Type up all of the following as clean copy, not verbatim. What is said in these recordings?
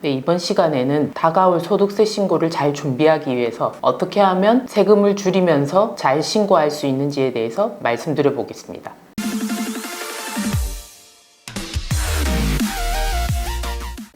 네, 이번 시간에는 다가올 소득세 신고를 잘 준비하기 위해서 어떻게 하면 세금을 줄이면서 잘 신고할 수 있는지에 대해서 말씀드려 보겠습니다.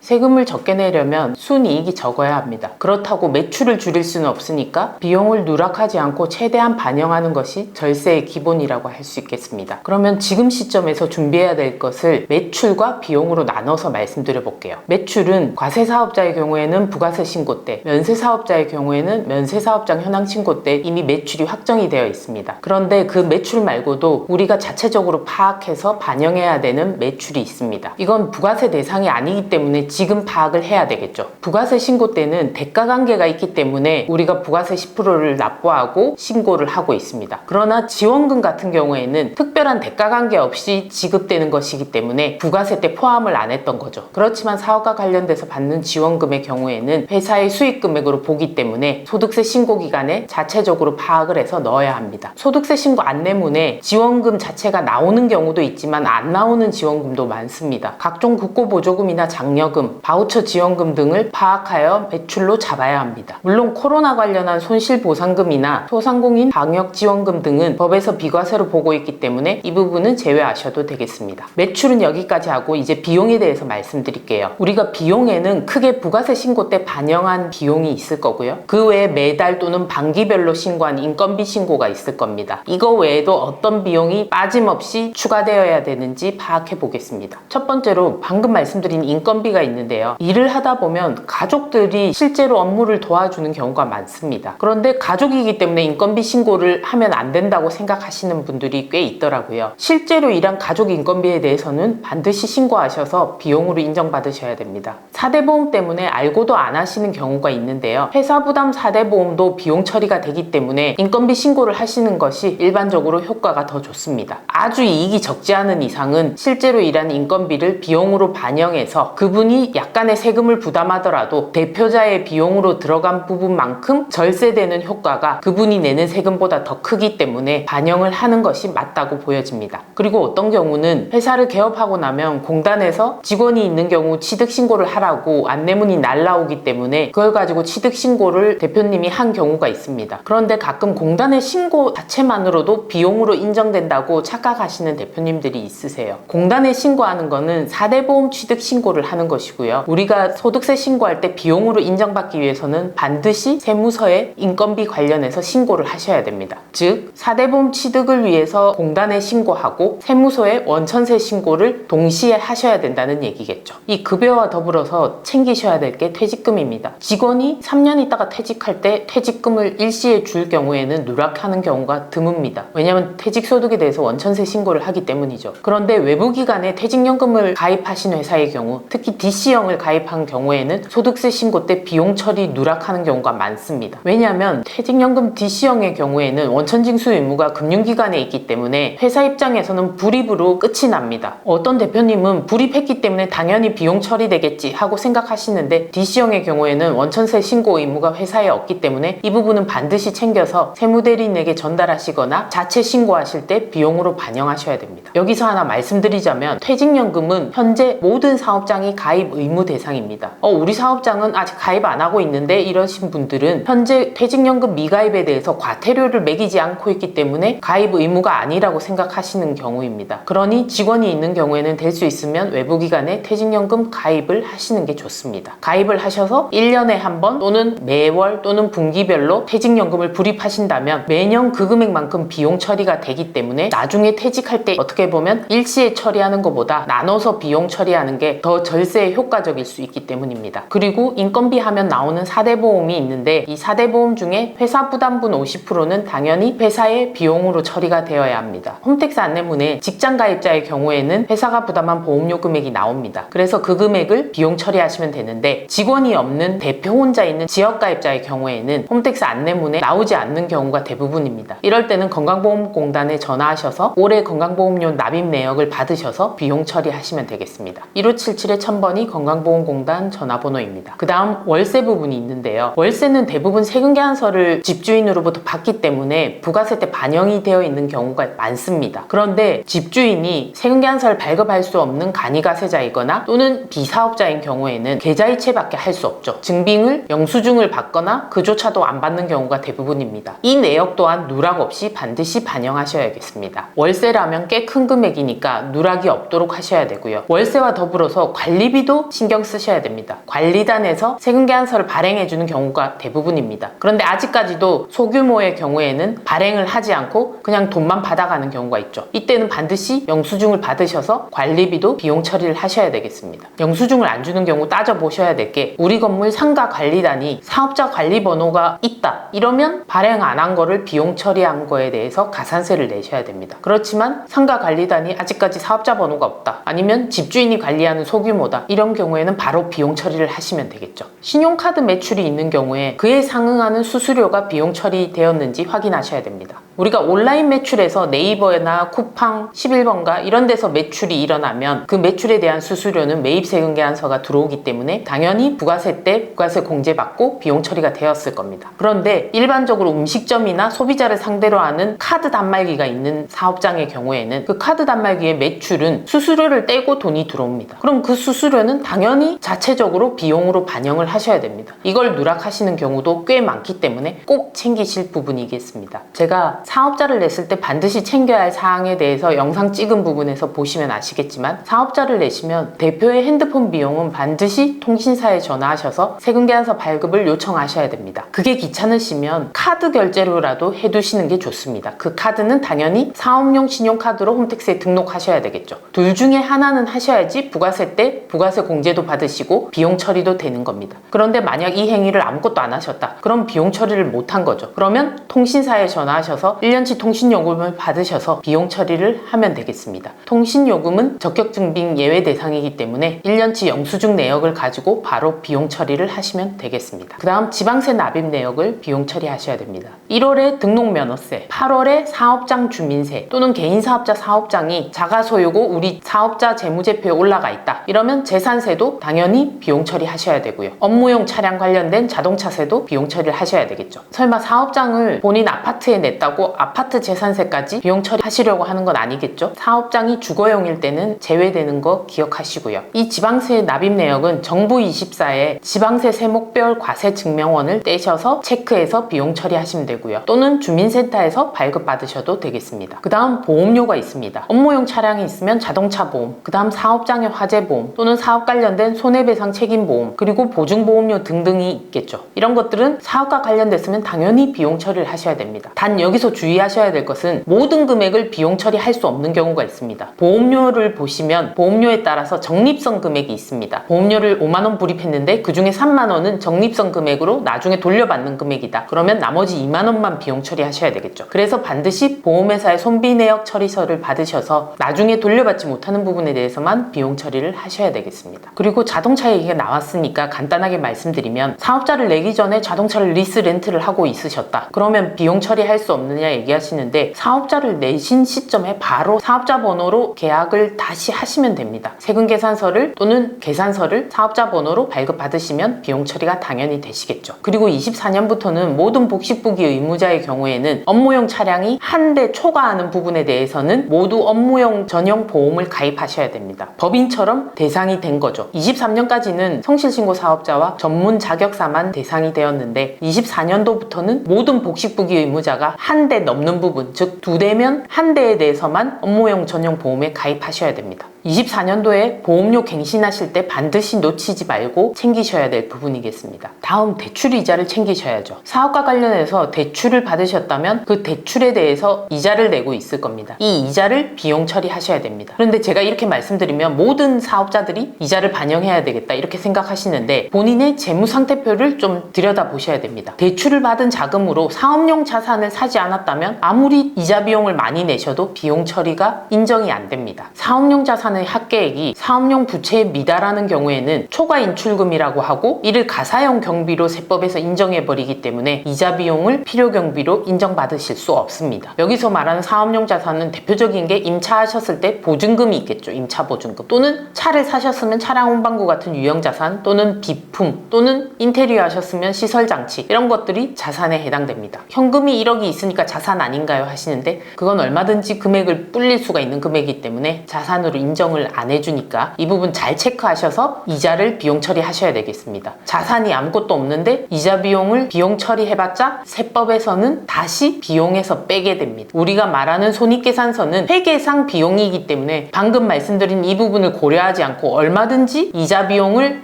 세금을 적게 내려면 순이익이 적어야 합니다. 그렇다고 매출을 줄일 수는 없으니까 비용을 누락하지 않고 최대한 반영하는 것이 절세의 기본이라고 할 수 있겠습니다. 그러면 지금 시점에서 준비해야 될 것을 매출과 비용으로 나눠서 말씀드려 볼게요. 매출은 과세사업자의 경우에는 부가세 신고 때, 면세사업자의 경우에는 면세사업장 현황 신고 때 이미 매출이 확정이 되어 있습니다. 그런데 그 매출 말고도 우리가 자체적으로 파악해서 반영해야 되는 매출이 있습니다. 이건 부가세 대상이 아니기 때문에 지금 파악을 해야 되겠죠. 부가세 신고 때는 대가관계가 있기 때문에 우리가 부가세 10%를 납부하고 신고를 하고 있습니다. 그러나 지원금 같은 경우에는 특별한 대가관계 없이 지급되는 것이기 때문에 부가세 때 포함을 안 했던 거죠. 그렇지만 사업과 관련돼서 받는 지원금의 경우에는 회사의 수익 금액으로 보기 때문에 소득세 신고 기간에 자체적으로 파악을 해서 넣어야 합니다. 소득세 신고 안내문에 지원금 자체가 나오는 경우도 있지만 안 나오는 지원금도 많습니다. 각종 국고보조금이나 장려금, 바우처 지원금 등을 파악하여 매출로 잡아야 합니다. 물론 코로나 관련한 손실보상금이나 소상공인 방역지원금 등은 법에서 비과세로 보고 있기 때문에 이 부분은 제외하셔도 되겠습니다. 매출은 여기까지 하고 이제 비용에 대해서 말씀드릴게요. 우리가 비용에는 크게 부가세 신고 때 반영한 비용이 있을 거고요. 그 외에 매달 또는 반기별로 신고한 인건비 신고가 있을 겁니다. 이거 외에도 어떤 비용이 빠짐없이 추가되어야 되는지 파악해 보겠습니다. 첫 번째로 방금 말씀드린 인건비가 있는데요. 일을 하다 보면 가족들이 실제로 업무를 도와주는 경우가 많습니다. 그런데 가족이기 때문에 인건비 신고를 하면 안 된다고 생각하시는 분들이 꽤 있더라고요. 실제로 일한 가족 인건비에 대해서는 반드시 신고하셔서 비용으로 인정받으셔야 됩니다. 4대 보험 때문에 알고도 안 하시는 경우가 있는데요. 회사 부담 4대 보험도 비용 처리가 되기 때문에 인건비 신고를 하시는 것이 일반적으로 효과가 더 좋습니다. 아주 이익이 적지 않은 이상은 실제로 일한 인건비를 비용으로 반영해서 그분이 약간의 세금을 부담하더라도 대표자의 비용으로 들어간 부분만큼 절세되는 효과가 그분이 내는 세금보다 더 크기 때문에 반영을 하는 것이 맞다고 보여집니다. 그리고 어떤 경우는 회사를 개업하고 나면 공단에서 직원이 있는 경우 취득신고를 하라고 안내문이 날라오기 때문에 그걸 가지고 취득신고를 대표님이 한 경우가 있습니다. 그런데 가끔 공단의 신고 자체만으로도 비용으로 인정된다고 착각하시는 대표님들이 있으세요. 공단에 신고하는 거는 4대 보험 취득신고를 하는 것이고요. 우리가 소득세 신고할 때 비용으로 인정받기 위해서는 반드시 세무서에 인건비 관련해서 신고를 하셔야 됩니다. 즉 4대 보험 취득을 위해서 공단에 신고하고 세무서에 원천세 신고를 동시에 하셔야 된다는 얘기겠죠. 이 급여와 더불어서 챙기셔야 될 게 퇴직금입니다. 직원이 3년 있다가 퇴직할 때 퇴직금을 일시에 줄 경우에는 누락하는 경우가 드뭅니다. 왜냐하면 퇴직소득에 대해서 원천세 신고를 하기 때문이죠. 그런데 외부기관에 퇴직연금을 가입하신 회사의 경우, 특히 DC형을 가입한 경우에는 소득세 신고 때 비용 처리 누락하는 경우가 많습니다. 왜냐하면 퇴직연금 DC형의 경우에는 원천징수 의무가 금융기관에 있기 때문에 회사 입장에서는 불이익으로 끝이 납니다. 어떤 대표님은 불이익했기 때문에 당연히 비용 처리되겠지 하고 생각하시는데 DC형의 경우에는 원천세 신고 의무가 회사에 없기 때문에 이 부분은 반드시 챙겨서 세무대리인에게 전달하시거나 자체 신고하실 때 비용으로 반영하셔야 됩니다. 여기서 하나 말씀드리자면 퇴직연금은 현재 모든 사업장이 가입 의무 대상입니다. 우리 사업장은 아직 가입 안 하고 있는데 이러신 분들은 현재 퇴직연금 미가입에 대해서 과태료를 매기지 않고 있기 때문에 가입 의무가 아니라고 생각하시는 경우입니다. 그러니 직원이 있는 경우에는 될 수 있으면 외부기관에 퇴직연금 가입을 하시는 게 좋습니다. 가입을 하셔서 1년에 한 번 또는 매월 또는 분기별로 퇴직연금을 불입하신다면 매년 그 금액만큼 비용 처리가 되기 때문에 나중에 퇴직할 때 어떻게 보면 일시에 처리하는 것보다 나눠서 비용 처리하는 게 더 절세에 효과적일 수 있기 때문입니다. 그리고 인건비 하면 나오는 4대 보험이 있는데 이 4대 보험 중에 회사 부담분 50%는 당연히 회사의 비용으로 처리가 되어야 합니다. 홈택스 안내문에 직장 가입자의 경우에는 회사가 부담한 보험료 금액이 나옵니다. 그래서 그 금액을 비용 처리하시면 되는데 직원이 없는 대표 혼자 있는 지역 가입자의 경우에는 홈택스 안내문에 나오지 않는 경우가 대부분입니다. 이럴 때는 건강보험공단에 전화하셔서 올해 건강보험료 납입 내역을 받으셔서 비용 처리하시면 되겠습니다. 1577-1000번이 1002 건강보험공단 전화번호입니다. 그 다음 월세 부분이 있는데요. 월세는 대부분 세금계산서를 집주인으로부터 받기 때문에 부가세 때 반영이 되어 있는 경우가 많습니다. 그런데 집주인이 세금계산서를 발급할 수 없는 간이가세자이거나 또는 비사업자인 경우에는 계좌이체밖에 할 수 없죠. 증빙을 영수증을 받거나 그조차도 안 받는 경우가 대부분입니다. 이 내역 또한 누락 없이 반드시 반영하셔야겠습니다. 월세라면 꽤 큰 금액이니까 누락이 없도록 하셔야 되고요. 월세와 더불어서 관리비도 신경 쓰셔야 됩니다. 관리단에서 세금계산서를 발행해주는 경우가 대부분입니다. 그런데 아직까지도 소규모의 경우에는 발행을 하지 않고 그냥 돈만 받아가는 경우가 있죠. 이때는 반드시 영수증을 받으셔서 관리비도 비용 처리를 하셔야 되겠습니다. 영수증을 안 주는 경우 따져보셔야 될 게 우리 건물 상가관리단이 사업자 관리번호가 있다 이러면 발행 안 한 거를 비용 처리한 거에 대해서 가산세를 내셔야 됩니다. 그렇지만 상가관리단이 아직까지 사업자 번호가 없다 아니면 집주인이 관리하는 소규모다 이런 경우에는 바로 비용 처리를 하시면 되겠죠. 신용카드 매출이 있는 경우에 그에 상응하는 수수료가 비용 처리되었는지 확인하셔야 됩니다. 우리가 온라인 매출에서 네이버나 쿠팡, 11번가 이런 데서 매출이 일어나면 그 매출에 대한 수수료는 매입세금계산서가 들어오기 때문에 당연히 부가세 때 부가세 공제받고 비용 처리가 되었을 겁니다. 그런데 일반적으로 음식점이나 소비자를 상대로 하는 카드 단말기가 있는 사업장의 경우에는 그 카드 단말기의 매출은 수수료를 떼고 돈이 들어옵니다. 그럼 그 수수료는 당연히 자체적으로 비용으로 반영을 하셔야 됩니다. 이걸 누락하시는 경우도 꽤 많기 때문에 꼭 챙기실 부분이겠습니다. 제가 사업자를 냈을 때 반드시 챙겨야 할 사항에 대해서 영상 찍은 부분에서 보시면 아시겠지만 사업자를 내시면 대표의 핸드폰 비용은 반드시 통신사에 전화하셔서 세금계산서 발급을 요청하셔야 됩니다. 그게 귀찮으시면 카드 결제로라도 해두시는 게 좋습니다. 그 카드는 당연히 사업용 신용카드로 홈택스에 등록하셔야 되겠죠. 둘 중에 하나는 하셔야지 부가세 때 부가세 공제도 받으시고 비용 처리도 되는 겁니다. 그런데 만약 이 행위를 아무것도 안 하셨다. 그럼 비용 처리를 못한 거죠. 그러면 통신사에 전화하셔서 1년치 통신요금을 받으셔서 비용 처리를 하면 되겠습니다. 통신요금은 적격증빙 예외 대상이기 때문에 1년치 영수증 내역을 가지고 바로 비용 처리를 하시면 되겠습니다. 그 다음 지방세 납입 내역을 비용 처리하셔야 됩니다. 1월에 등록면허세, 8월에 사업장 주민세 또는 개인사업자 사업장이 자가소유고 우리 사업자 재무제표에 올라가 있다. 이러면 재산세도 당연히 비용 처리하셔야 되고요. 업무용 차량 관련된 자동차세도 비용 처리를 하셔야 되겠죠. 설마 사업장을 본인 아파트에 냈다고 아파트 재산세까지 비용 처리하시려고 하는 건 아니겠죠? 사업장이 주거용일 때는 제외되는 거 기억하시고요. 이 지방세 납입 내역은 정부24에 지방세 세목별 과세 증명원을 떼셔서 체크해서 비용 처리하시면 되고요. 또는 주민센터에서 발급받으셔도 되겠습니다. 그 다음 보험료가 있습니다. 업무용 차량이 있으면 자동차 보험, 그 다음 사업장의 화재보험 또는 사업 관련된 손해배상 책임보험 그리고 보증보험료 등등이 있겠죠. 이런 것들은 사업과 관련됐으면 당연히 비용 처리를 하셔야 됩니다. 단 여기서 주의하셔야 될 것은 모든 금액을 비용 처리할 수 없는 경우가 있습니다. 보험료를 보시면 보험료에 따라서 적립성 금액이 있습니다. 보험료를 5만원 불입했는데 그 중에 3만원은 적립성 금액으로 나중에 돌려받는 금액이다. 그러면 나머지 2만원만 비용 처리하셔야 되겠죠. 그래서 반드시 보험회사의 손비내역 처리서를 받으셔서 나중에 돌려받지 못하는 부분에 대해서만 비용 처리를 하셔야 되겠습니다. 그리고 자동차 얘기가 나왔으니까 간단하게 말씀드리면 사업자를 내기 전에 자동차를 리스 렌트를 하고 있으셨다. 그러면 비용 처리할 수 없느냐 얘기하시는데 사업자를 내신 시점에 바로 사업자 번호로 계약을 다시 하시면 됩니다. 세금계산서를 또는 계산서를 사업자 번호로 발급받으시면 비용 처리가 당연히 되시겠죠. 그리고 24년부터는 모든 복식부기 의무자의 경우에는 업무용 차량이 한 대 초과하는 부분에 대해서는 모두 업무용 전용 보험을 가입하셔야 됩니다. 법인처럼 대상이 된 거죠. 23년까지는 성실신고 사업자와 전문 자격사만 대상이 되었는데 24년도부터는 모든 복식부기 의무자가 한 대 넘는 부분, 즉 2대면 한 대에 대해서만 업무용 전용 보험에 가입하셔야 됩니다. 24년도에 보험료 갱신하실 때 반드시 놓치지 말고 챙기셔야 될 부분이겠습니다. 다음 대출이자를 챙기셔야죠. 사업과 관련해서 대출을 받으셨다면 그 대출에 대해서 이자를 내고 있을 겁니다. 이 이자를 비용 처리하셔야 됩니다. 그런데 제가 이렇게 말씀드리면 모든 사업자들이 이자를 반영해야 되겠다 이렇게 생각하시는데 본인의 재무상태표를 좀 들여다보셔야 됩니다. 대출을 받은 자금으로 사업용 자산을 사지 않았다면 아무리 이자 비용을 많이 내셔도 비용 처리가 인정이 안 됩니다. 사업용 자산 자산의 합계액이 사업용 부채에 미달하는 경우에는 초과 인출금이라고 하고 이를 가사형 경비로 세법에서 인정해버리기 때문에 이자 비용을 필요 경비로 인정받으실 수 없습니다. 여기서 말하는 사업용 자산은 대표적인 게 임차하셨을 때 보증금이 있겠죠. 임차 보증금 또는 차를 사셨으면 차량 운반구 같은 유형 자산 또는 비품 또는 인테리어 하셨으면 시설 장치 이런 것들이 자산에 해당됩니다. 현금이 1억이 있으니까 자산 아닌가요 하시는데 그건 얼마든지 금액을 불릴 수가 있는 금액이기 때문에 자산으로 인정을 안 해주니까 이 부분 잘 체크하셔서 이자를 비용 처리하셔야 되겠습니다. 자산이 아무것도 없는데 이자 비용을 비용 처리해봤자 세법에서는 다시 비용에서 빼게 됩니다. 우리가 말하는 손익계산서는 회계상 비용이기 때문에 방금 말씀드린 이 부분을 고려하지 않고 얼마든지 이자 비용을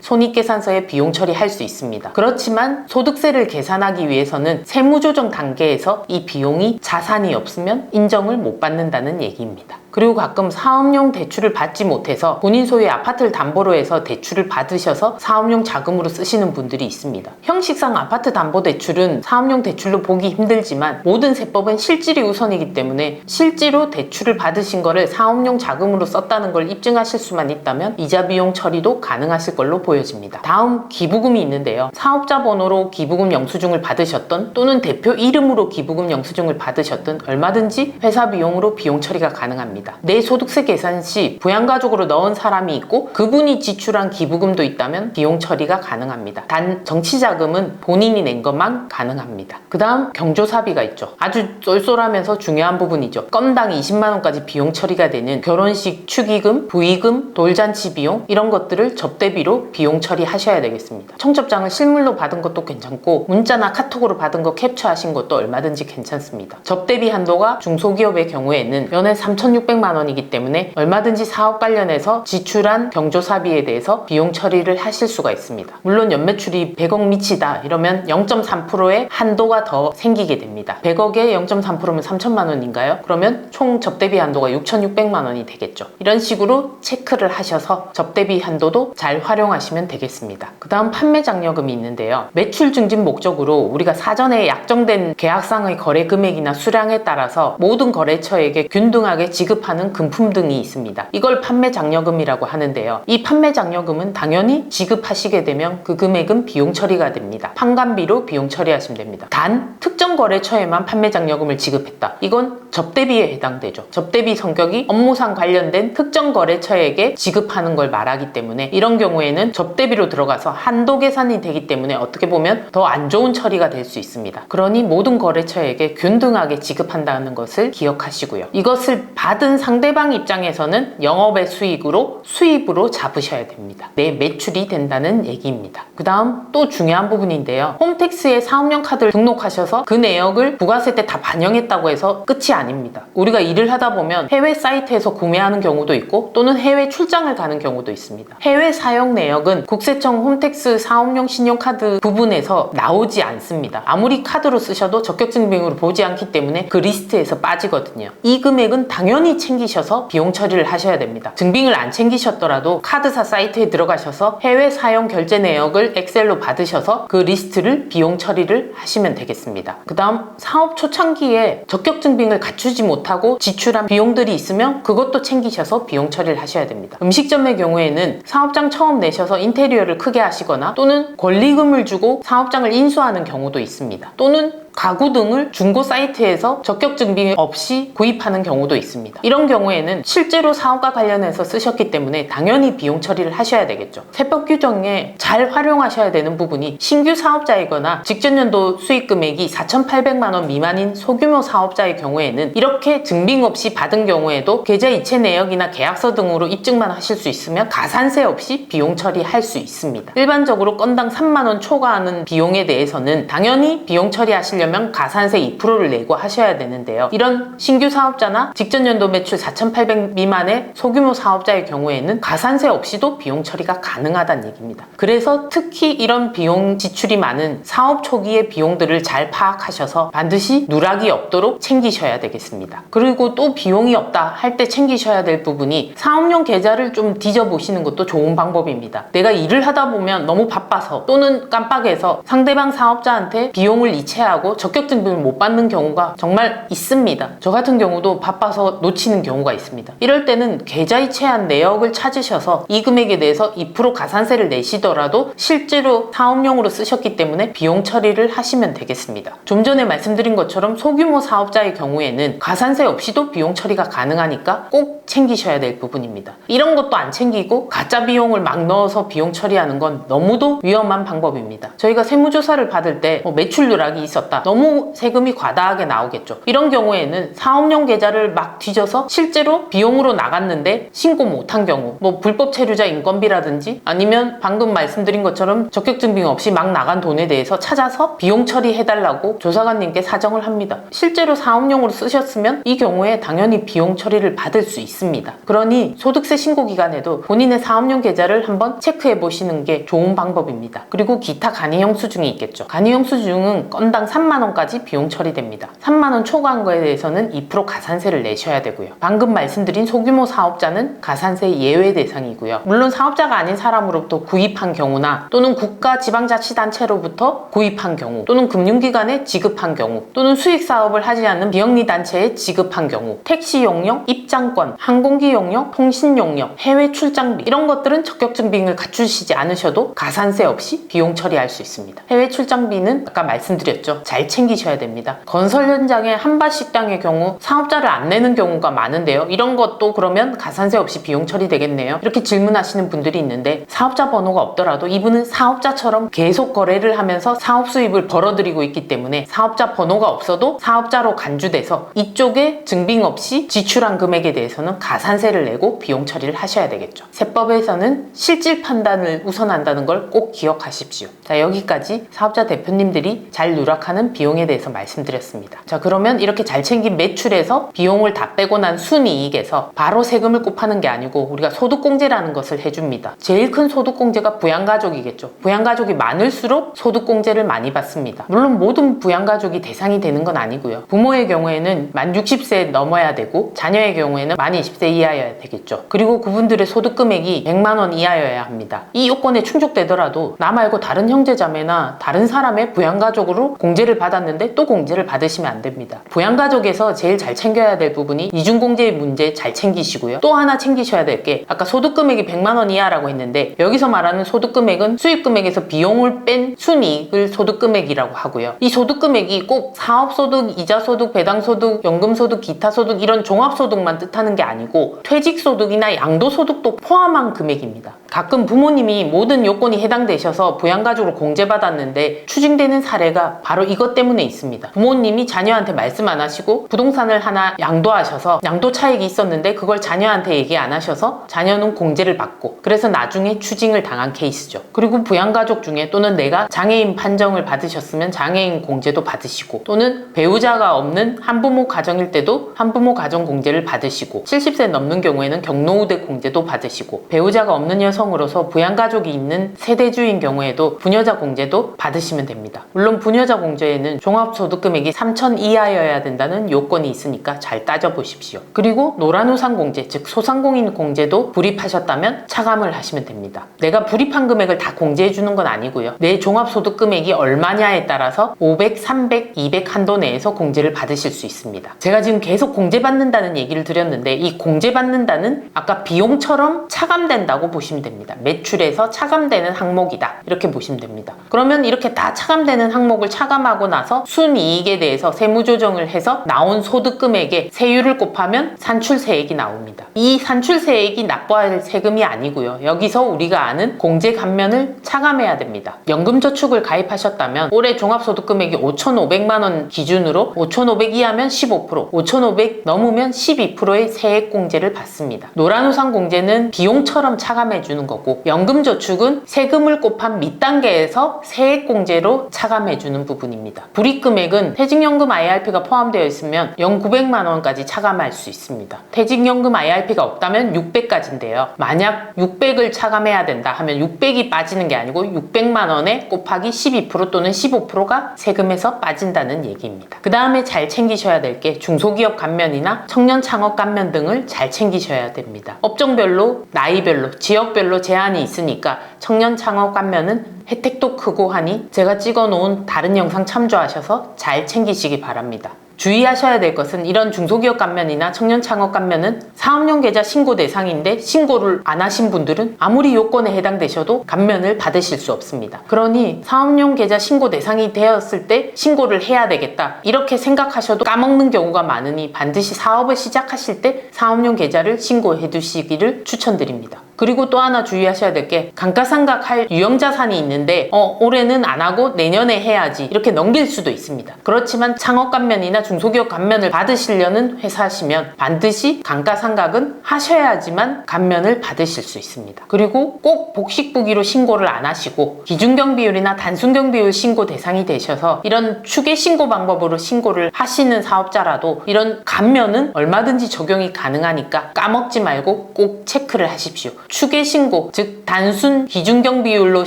손익계산서에 비용 처리할 수 있습니다. 그렇지만 소득세를 계산하기 위해서는 세무조정 단계에서 이 비용이 자산이 없으면 인정을 못 받는다는 얘기입니다. 그리고 가끔 사업용 대출을 받지 못해서 본인 소유의 아파트를 담보로 해서 대출을 받으셔서 사업용 자금으로 쓰시는 분들이 있습니다. 형식상 아파트 담보 대출은 사업용 대출로 보기 힘들지만 모든 세법은 실질이 우선이기 때문에 실제로 대출을 받으신 거를 사업용 자금으로 썼다는 걸 입증하실 수만 있다면 이자 비용 처리도 가능하실 걸로 보여집니다. 다음 기부금이 있는데요. 사업자 번호로 기부금 영수증을 받으셨던 또는 대표 이름으로 기부금 영수증을 받으셨던 얼마든지 회사 비용으로 비용 처리가 가능합니다. 내 소득세 계산 시 부양가족으로 넣은 사람이 있고 그분이 지출한 기부금도 있다면 비용 처리가 가능합니다. 단 정치자금은 본인이 낸 것만 가능합니다. 그 다음 경조사비가 있죠. 아주 쏠쏠하면서 중요한 부분이죠. 건당 20만원까지 비용 처리가 되는 결혼식 축의금, 부의금, 돌잔치 비용 이런 것들을 접대비로 비용 처리하셔야 되겠습니다. 청첩장을 실물로 받은 것도 괜찮고 문자나 카톡으로 받은 거 캡처하신 것도 얼마든지 괜찮습니다. 접대비 한도가 중소기업의 경우에는 연에 3,600만 원이기 때문에 얼마든지 사업 관련해서 지출한 경조사비에 대해서 비용 처리를 하실 수가 있습니다. 물론 연매출이 100억 미치다 이러면 0.3%의 한도가 더 생기게 됩니다. 100억에 0.3%면 3천만 원인가요? 그러면 총 접대비 한도가 6,600만 원이 되겠죠. 이런 식으로 체크를 하셔서 접대비 한도도 잘 활용하시면 되겠습니다. 그 다음 판매 장려금이 있는데요. 매출 증진 목적으로 우리가 사전에 약정된 계약상의 거래 금액이나 수량에 따라서 모든 거래처에게 균등하게 지급하는 금품 등이 있습니다. 이걸 판매 장려금이라고 하는데요. 이 판매 장려금은 당연히 지급하시게 되면 그 금액은 비용 처리가 됩니다. 판관비로 비용 처리하시면 됩니다. 단 특정 거래처에만 판매 장려금을 지급했다. 이건 접대비에 해당되죠. 접대비 성격이 업무상 관련된 특정 거래처에게 지급하는 걸 말하기 때문에 이런 경우에는 접대비로 들어가서 한도 계산이 되기 때문에 어떻게 보면 더 안 좋은 처리가 될 수 있습니다. 그러니 모든 거래처에게 균등하게 지급한다는 것을 기억하시고요. 이것을 받은 상대방 입장에서는 영업의 수입으로 잡으셔야 됩니다. 내 매출이 된다는 얘기입니다. 그 다음 또 중요한 부분인데요. 홈택스에 사업용 카드를 등록하셔서 그 내역을 부가세 때 다 반영했다고 해서 끝이 아닙니다. 우리가 일을 하다 보면 해외 사이트에서 구매하는 경우도 있고 또는 해외 출장을 가는 경우도 있습니다. 해외 사용 내역은 국세청 홈택스 사업용 신용카드 부분에서 나오지 않습니다. 아무리 카드로 쓰셔도 적격증빙으로 보지 않기 때문에 그 리스트에서 빠지거든요. 이 금액은 당연히 챙기셔서 비용 처리를 하셔야 됩니다. 증빙을 안 챙기셨더라도 카드사 사이트에 들어가셔서 해외 사용 결제 내역을 엑셀로 받으셔서 그 리스트를 비용 처리를 하시면 되겠습니다. 그 다음 사업 초창기에 적격증빙을 갖추지 못하고 지출한 비용들이 있으면 그것도 챙기셔서 비용 처리를 하셔야 됩니다. 음식점의 경우에는 사업장 처음 내셔서 인테리어를 크게 하시거나 또는 권리금을 주고 사업장을 인수하는 경우도 있습니다. 또는 가구 등을 중고 사이트에서 적격증빙 없이 구입하는 경우도 있습니다. 이런 경우에는 실제로 사업과 관련해서 쓰셨기 때문에 당연히 비용 처리를 하셔야 되겠죠. 세법 규정에 잘 활용하셔야 되는 부분이 신규 사업자이거나 직전 연도 수익 금액이 4,800만 원 미만인 소규모 사업자의 경우에는 이렇게 증빙 없이 받은 경우에도 계좌 이체 내역이나 계약서 등으로 입증만 하실 수 있으면 가산세 없이 비용 처리할 수 있습니다. 일반적으로 건당 3만 원 초과하는 비용에 대해서는 당연히 비용 처리하시려면 가산세 2%를 내고 하셔야 되는데요. 이런 신규 사업자나 직전 연도 매출 4,800 미만의 소규모 사업자의 경우에는 가산세 없이도 비용 처리가 가능하다는 얘기입니다. 그래서 특히 이런 비용 지출이 많은 사업 초기의 비용들을 잘 파악하셔서 반드시 누락이 없도록 챙기셔야 되겠습니다. 그리고 또 비용이 없다 할 때 챙기셔야 될 부분이 사업용 계좌를 좀 뒤져보시는 것도 좋은 방법입니다. 내가 일을 하다 보면 너무 바빠서 또는 깜빡해서 상대방 사업자한테 비용을 이체하고 하고 적격증빙을 못 받는 경우가 정말 있습니다. 저 같은 경우도 바빠서 놓치는 경우가 있습니다. 이럴 때는 계좌이체한 내역을 찾으셔서 이 금액에 대해서 2% 가산세를 내시더라도 실제로 사업용으로 쓰셨기 때문에 비용 처리를 하시면 되겠습니다. 좀 전에 말씀드린 것처럼 소규모 사업자의 경우에는 가산세 없이도 비용 처리가 가능하니까 꼭 챙기셔야 될 부분입니다. 이런 것도 안 챙기고 가짜 비용을 막 넣어서 비용 처리하는 건 너무도 위험한 방법입니다. 저희가 세무조사를 받을 때 매출 누락이 있었다, 너무 세금이 과다하게 나오겠죠. 이런 경우에는 사업용 계좌를 막 뒤져서 실제로 비용으로 나갔는데 신고 못한 경우, 불법 체류자 인건비라든지 아니면 방금 말씀드린 것처럼 적격증빙 없이 막 나간 돈에 대해서 찾아서 비용 처리해달라고 조사관님께 사정을 합니다. 실제로 사업용으로 쓰셨으면 이 경우에 당연히 비용 처리를 받을 수 있습니다. 그러니 소득세 신고 기간에도 본인의 사업용 계좌를 한번 체크해 보시는 게 좋은 방법입니다. 그리고 기타 간이 형수증이 있겠죠. 간이 형수증은 건당 3만 원까지 비용 처리됩니다. 3만 원 초과한 거에 대해서는 2% 가산세를 내셔야 되고요. 방금 말씀드린 소규모 사업자는 가산세 예외 대상이고요. 물론 사업자가 아닌 사람으로부터 구입한 경우나 또는 국가 지방자치단체로부터 구입한 경우, 또는 금융기관에 지급한 경우, 또는 수익사업을 하지 않는 비영리단체에 지급한 경우, 택시 용역, 입장권, 항공기 용역, 통신 용역, 해외 출장비, 이런 것들은 적격증빙을 갖추시지 않으셔도 가산세 없이 비용 처리할 수 있습니다. 해외 출장비는 아까 말씀드렸죠. 잘 챙기셔야 됩니다. 건설 현장의 한밭식당의 경우 사업자를 안 내는 경우가 많은데요. 이런 것도 그러면 가산세 없이 비용 처리되겠네요. 이렇게 질문하시는 분들이 있는데, 사업자 번호가 없더라도 이분은 사업자처럼 계속 거래를 하면서 사업 수입을 벌어들이고 있기 때문에 사업자 번호가 없어도 사업자로 간주돼서 이쪽에 증빙 없이 지출한 금액에 대해서는 가산세를 내고 비용 처리를 하셔야 되겠죠. 세법에서는 실질 판단을 우선한다는 걸 꼭 기억하십시오. 자, 여기까지 사업자 대표님들이 잘 누락하는 비용에 대해서 말씀드렸습니다. 자, 그러면 이렇게 잘 챙긴 매출에서 비용을 다 빼고 난 순이익에서 바로 세금을 곱하는 게 아니고 우리가 소득공제라는 것을 해줍니다. 제일 큰 소득공제가 부양가족이겠죠. 부양가족이 많을수록 소득공제를 많이 받습니다. 물론 모든 부양가족이 대상이 되는 건 아니고요. 부모의 경우에는 만 60세 넘어야 되고 자녀의 경우에는 만 20세 이하여야 되겠죠. 그리고 그분들의 소득금액이 100만 원 이하여야 합니다. 이 요건에 충족되더라도 나 말고 다른 형제자매나 다른 사람의 부양가족으로 공제를 받았는데 또 공제를 받으시면 안 됩니다. 부양가족에서 제일 잘 챙겨야 될 부분이 이중공제의 문제 잘 챙기시고요. 또 하나 챙기셔야 될 게, 아까 소득금액이 100만 원 이하라고 했는데 여기서 말하는 소득금액은 수입금액에서 비용을 뺀 순이익을 소득금액이라고 하고요. 이 소득금액이 꼭 사업소득, 이자소득, 배당소득, 연금소득, 기타소득 이런 종합소득만 뜻하는 게 아니고 퇴직소득이나 양도소득도 포함한 금액입니다. 가끔 부모님이 모든 요건이 해당되셔서 부양가족으로 공제받았는데 추징되는 사례가 바로 이것 때문에 있습니다. 부모님이 자녀한테 말씀 안 하시고 부동산을 하나 양도하셔서 양도 차익이 있었는데 그걸 자녀한테 얘기 안 하셔서 자녀는 공제를 받고, 그래서 나중에 추징을 당한 케이스죠. 그리고 부양가족 중에 또는 내가 장애인 판정을 받으셨으면 장애인 공제도 받으시고, 또는 배우자가 없는 한부모 가정일 때도 한부모 가정 공제를 받으시고, 70세 넘는 경우에는 경로우대 공제도 받으시고, 배우자가 없는 여성으로서 부양가족이 있는 세대주인 경우에도 부녀자 공제도 받으시면 됩니다. 물론 부녀자 공제에는 종합소득금액이 3천 이하여야 된다는 요건이 있으니까 잘 따져보십시오. 그리고 노란우산 공제, 즉 소상공인 공제도 불입하셨다면 차감을 하시면 됩니다. 내가 불입한 금액을 다 공제해 주는 건 아니고요. 내 종합소득금액이 얼마냐에 따라서 500, 300, 200 한도 내에서 공제를 받으실 수 있습니다. 제가 지금 계속 공제받는다는 얘기를 드렸는데, 이 공제받는다는 아까 비용처럼 차감된다고 보시면 됩니다. 매출에서 차감되는 항목이다, 이렇게 보시면 됩니다. 그러면 이렇게 다 차감되는 항목을 차감하고 나서 순이익에 대해서 세무조정을 해서 나온 소득금액에 세율을 곱하면 산출세액이 나옵니다. 이 산출세액이 납부해야 할 세금이 아니고요. 여기서 우리가 아는 공제 감면을 차감해야 됩니다. 연금저축을 가입하셨다면 올해 종합소득금액이 5,500만 원 기준으로 5,500 이하면 15%, 5,500 넘으면 12%의 세액공제를 받습니다. 노란우산 공제는 비용처럼 차감해 주는 거고, 연금저축은 세금을 곱한 밑단계에서 세액공제로 차감해 주는 부분입니다. 불이익금액은 퇴직연금 IRP가 포함되어 있으면 연 900만 원까지 차감할 수 있습니다. 퇴직연금 IRP가 없다면 600까지인데요. 만약 600을 차감해야 된다 하면 600이 빠지는 게 아니고 600만 원에 곱하기 12% 또는 15%가 세금에서 빠진다는 얘기입니다. 그 다음에 잘 챙기셔야 될 게 중소기업 감면이나 청년 창업 감면 등을 잘 챙기셔야 됩니다. 업종별로, 나이별로, 지역별로 제한이 있으니까 청년 창업 감면은 혜택도 크고 하니 제가 찍어놓은 다른 영상 참조하셔서 잘 챙기시기 바랍니다. 주의하셔야 될 것은 이런 중소기업 감면이나 청년창업 감면은 사업용 계좌 신고 대상인데 신고를 안 하신 분들은 아무리 요건에 해당되셔도 감면을 받으실 수 없습니다. 그러니 사업용 계좌 신고 대상이 되었을 때 신고를 해야 되겠다 이렇게 생각하셔도 까먹는 경우가 많으니 반드시 사업을 시작하실 때 사업용 계좌를 신고해 두시기를 추천드립니다. 그리고 또 하나 주의하셔야 될 게 감가상각할 유형자산이 있는데 올해는 안 하고 내년에 해야지 이렇게 넘길 수도 있습니다. 그렇지만 창업 감면이나 중소기업 감면을 받으시려는 회사시면 반드시 감가상각은 하셔야지만 감면을 받으실 수 있습니다. 그리고 꼭 복식부기로 신고를 안 하시고 기준경비율이나 단순경비율 신고 대상이 되셔서 이런 추계 신고 방법으로 신고를 하시는 사업자라도 이런 감면은 얼마든지 적용이 가능하니까 까먹지 말고 꼭 체크를 하십시오. 추계 신고, 즉 단순 기준경 비율로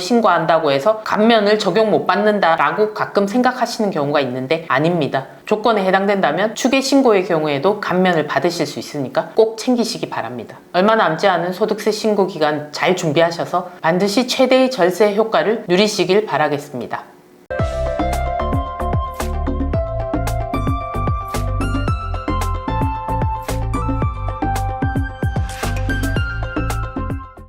신고한다고 해서 감면을 적용 못 받는다라고 가끔 생각하시는 경우가 있는데 아닙니다. 조건에 해당된다면 추계 신고의 경우에도 감면을 받으실 수 있으니까 꼭 챙기시기 바랍니다. 얼마 남지 않은 소득세 신고 기간 잘 준비하셔서 반드시 최대의 절세 효과를 누리시길 바라겠습니다.